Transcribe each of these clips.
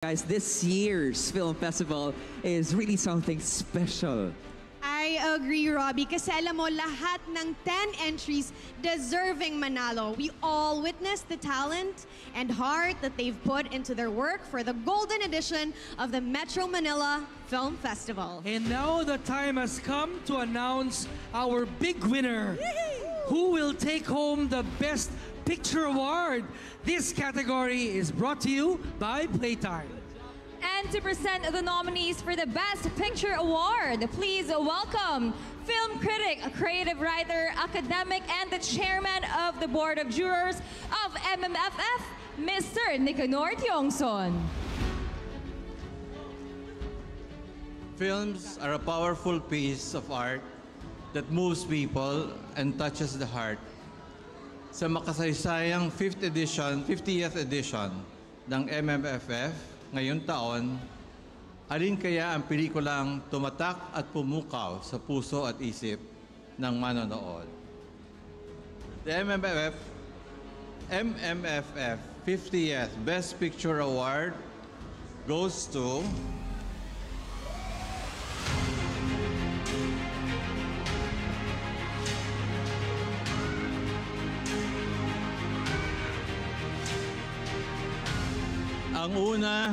Guys, this year's film festival is really something special. I agree, Robbie. Kasi alam mo, lahat ng 10 entries deserving manalo. We all witnessed the talent and heart that they've put into their work for the golden edition of the Metro Manila Film Festival. And now the time has come to announce our big winner. Who will take home the Best Picture Award? This category is brought to you by Playtime. And to present the nominees for the Best Picture Award, please welcome film critic, creative writer, academic, and the chairman of the Board of Jurors of MMFF, Mr. Nicanor Tiongson. Films are a powerful piece of art that moves people and touches the heart. Sa makasaysayang 50th edition ng MMFF ngayong taon, alin kaya ang pelikulang tumatak at pumukaw sa puso at isip ng manonood? The MMFF 50th Best Picture Award goes to ang una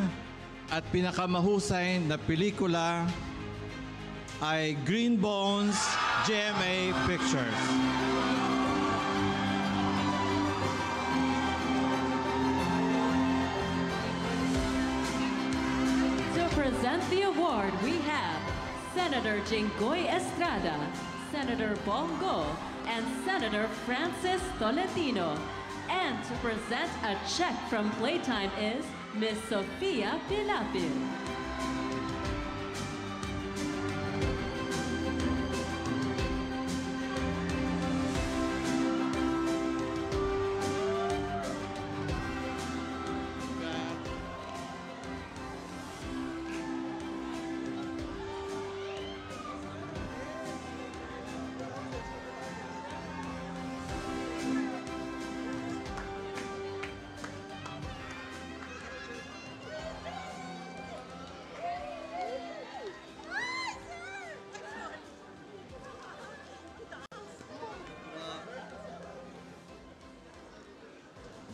at pinakamahusay na pelikula ay Green Bones, GMA Pictures. To present the award, we have Senator Jinggoy Estrada, Senator Bongo, and Senator Francis Tolentino. And to present a check from Playtime is Miss Sofia Pilapil.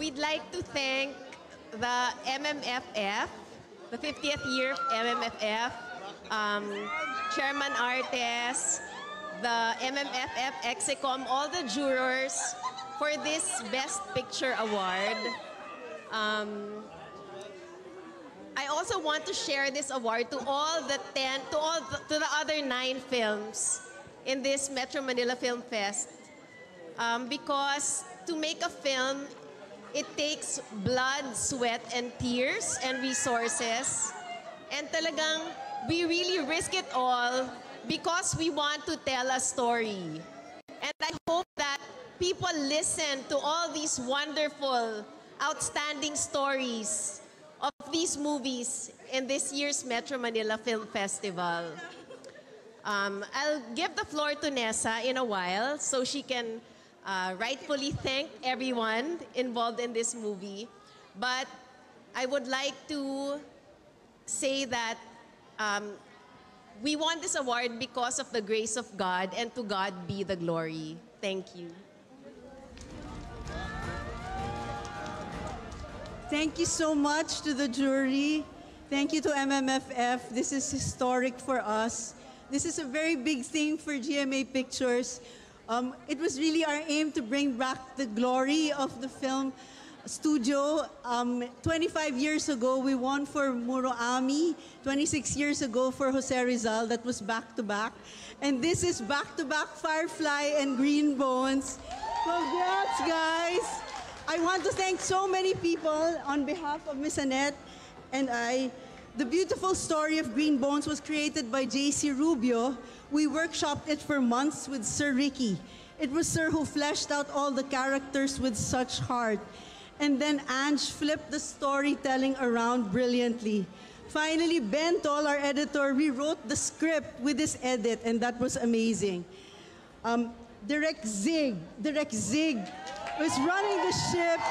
We'd like to thank the MMFF, the 50th year of MMFF, Chairman Artes, the MMFF Execom, all the jurors for this Best Picture Award. I also want to share this award to all the to the other 9 films in this Metro Manila Film Fest, because to make a film, it takes blood, sweat, and tears and resources. And talagang, we really risk it all because we want to tell a story. And I hope that people listen to all these wonderful, outstanding stories of these movies in this year's Metro Manila Film Festival. I'll give the floor to Nessa in a while so she can rightfully thank everyone involved in this movie. But I would like to say that we won this award because of the grace of God, and to God be the glory. Thank you. Thank you so much to the jury. Thank you to MMFF. This is historic for us. This is a very big thing for GMA Pictures. It was really our aim to bring back the glory of the film studio. 25 years ago, we won for Muro Ami. 26 years ago for Jose Rizal. That was back-to-back. And this is back-to-back Firefly and Green Bones. Congrats, guys! I want to thank so many people on behalf of Miss Annette and I. The beautiful story of Green Bones was created by J.C. Rubio. We workshopped it for months with Sir Ricky. It was Sir who fleshed out all the characters with such heart. And then Ange flipped the storytelling around brilliantly. Finally, Ben Toll, our editor, rewrote the script with his edit, and that was amazing. Direct Zig was running the ship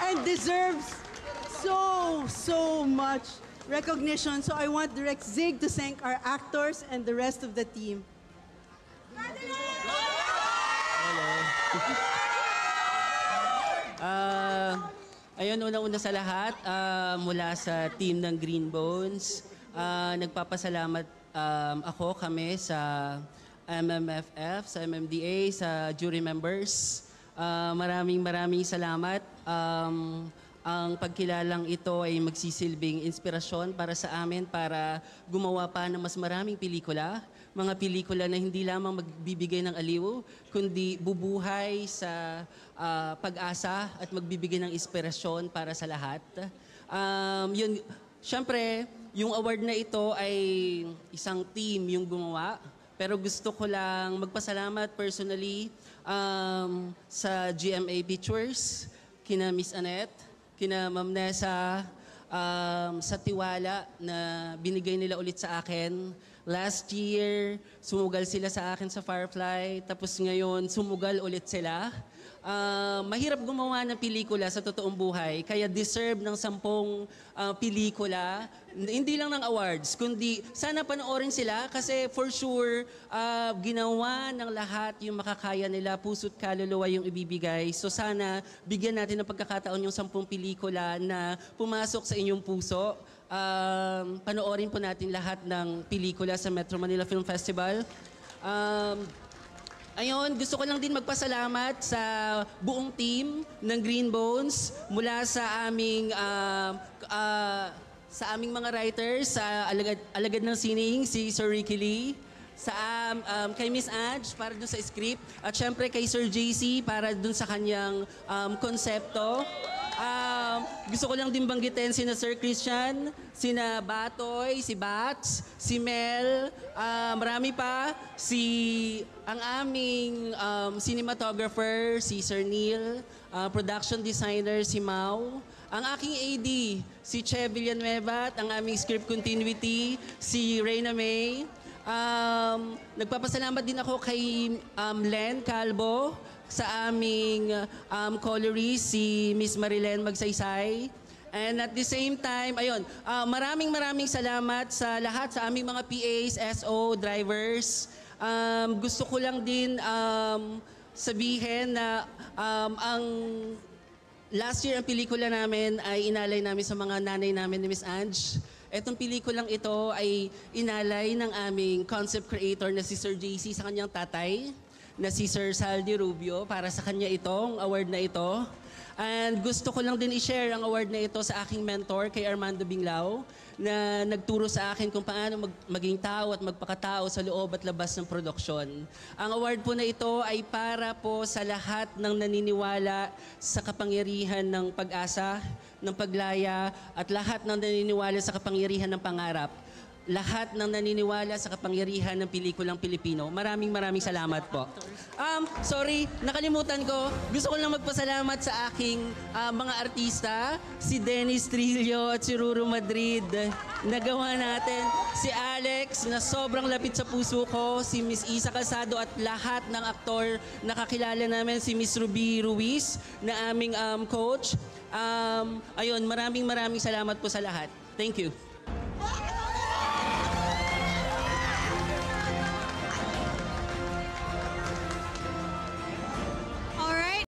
and deserves so much recognition. So I want Direct Zig to thank our actors and the rest of the team. Ayun, una-una sa lahat, mula sa team ng Green Bones, nagpapasalamat kami sa MMFF, sa MMDA, sa jury members. Maraming salamat. Ang pagkilalang ito ay magsisilbing inspirasyon para sa amin para gumawa pa ng mas maraming pelikula. Mga pelikula na hindi lamang magbibigay ng aliw, kundi bubuhay sa pag-asa at magbibigay ng inspirasyon para sa lahat. Siyempre, yung award na ito ay isang team yung gumawa. Pero gusto ko lang magpasalamat personally sa GMA Pictures, kina Miss Annette, kina Ma'am Nessa, sa tiwala na binigay nila ulit sa akin. Last year, sumugal sila sa akin sa Firefly, tapos ngayon, sumugal ulit sila. Mahirap gumawa ng pelikula sa totoong buhay, kaya deserve ng 10 pelikula, hindi lang ng awards, kundi sana panoorin sila kasi for sure, ginawa ng lahat yung makakaya nila, puso't kaluluwa yung ibibigay. So sana bigyan natin ng pagkakataon yung 10 pelikula na pumasok sa inyong puso. Panoorin po natin lahat ng pelikula sa Metro Manila Film Festival. Ayun, gusto ko lang din magpasalamat sa buong team ng Green Bones mula sa aming mga writers, sa alagad ng sining, si Sir Ricky Lee, kay Miss Ange para dun sa script, at syempre kay Sir JC para dun sa kanyang konsepto. Gusto ko lang din banggitin sina Sir Christian, sina Batoy, si Bats, si Mel, marami pa, ang aming cinematographer, si Sir Neil, production designer, si Mau, ang aking AD, si Che Villanueva, at ang aming script continuity, si Reyna May. Nagpapasalamat din ako kay Len Calvo, sa aming colorist, si Miss Marilen Magsaysay. And at the same time, ayun, maraming salamat sa lahat, sa aming mga PAs, SO, drivers. Gusto ko lang din sabihin na ang last year ang pelikula namin ay inalay namin sa mga nanay namin ni Miss Ange. Etong pelikulang ito ay inalay ng aming concept creator na si Sir JC sa kanyang tatay, na si Sir Saldi Rubio, para sa kanya itong award na ito. And gusto ko lang din i-share ang award na ito sa aking mentor, kay Armando Binglao, na nagturo sa akin kung paano maging tao at magpakatao sa loob at labas ng produksyon. Ang award po na ito ay para po sa lahat ng naniniwala sa kapangyarihan ng pag-asa, ng paglaya, at lahat ng naniniwala sa kapangyarihan ng pangarap. Lahat ng naniniwala sa kapangyarihan ng pelikulang Pilipino. Maraming salamat po. Sorry, nakalimutan ko. Gusto ko lang magpasalamat sa aking mga artista, si Dennis Trillo at si Ruru Madrid. Nagawa natin si Alex na sobrang lapit sa puso ko, si Miss Isa Casado at lahat ng aktor na kakilala namin, si Miss Ruby Ruiz na aming coach. Ayun, maraming salamat po sa lahat. Thank you.